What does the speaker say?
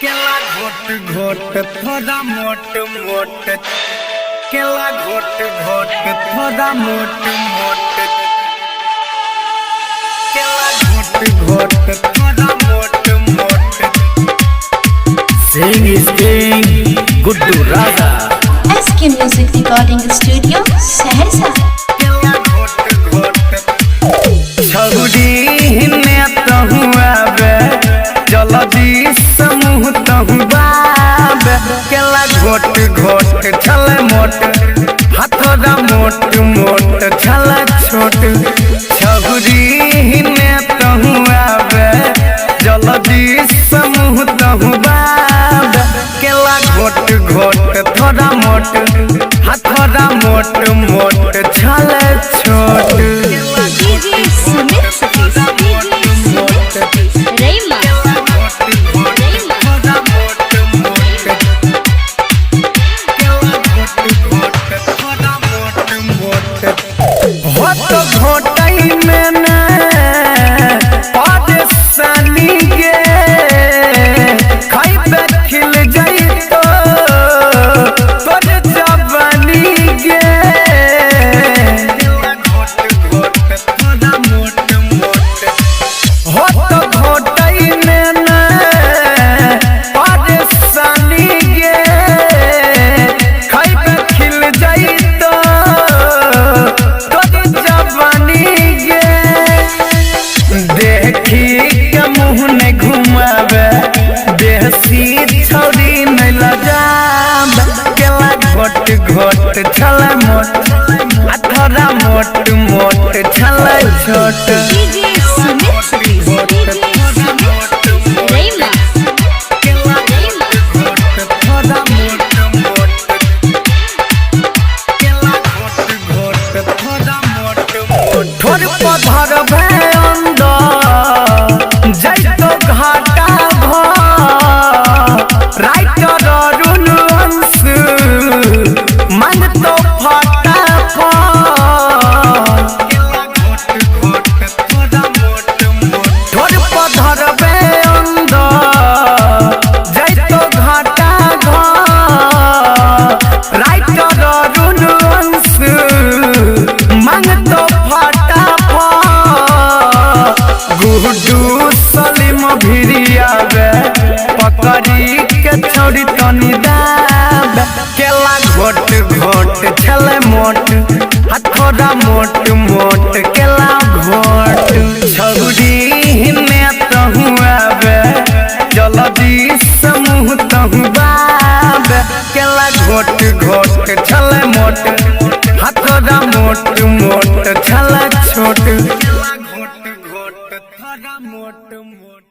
केला घोट घोट थोड़ा मोट मोट केला घोट घोट थोड़ा मोट मोट केला घोट घोट थोड़ा मोट मोट Sing is king Guddu Raja SK Music Recording Studio Saharsa केला घोट घोट छौड़ी हिने तहु आवे जल्दी समूह तहु बाबे केला घोट घोट छले मोट हाथोड़ा मोट मोट छले छोट छौड़ी हिने तहु आवे जल्दी समूह तहु बाबे केला घोट घोट थोड़ा मोट हाथोड़ा मोट मोट छले छोट DJ Sumit Satish Rayma घोटाई में न परेशानी गे खाइबे खिल जाई तो तोर जवानी गे घोटाई में न परेशानी गे खाइबे खिल जाई तो तोर जवानी गे देखी के मुँह ने घुमावे देसी छौरी नहीं लगावे केला घोट घोट छले मोट थोड़ा मोट मोट छले छोट DJ Sumit Satish Rayma केला घोट थोड़ा मोट मोट केला घोट थोड़ा मोट मोट ठोर पधर भे अंदर जैतो घाटा भ राइटर अरुण अंश मन तो फाटा ठोर पधर भे अंदर जैतो घाटा भ राइटर अरुण अंश मन तो फाटा गुड्डू सलीम भिरियावे पकड़ी के छोड़ी तनी दाबे केला घोट घोट छले मोट थोड़ा मोट मोट केला घोट छौड़ी हिने तहु आवे जल्दी समूह तहु बाबे केला घोट घोट छले मोट थोड़ा मोट मोट छले छोट घोट घोट थोड़ा मोट मोट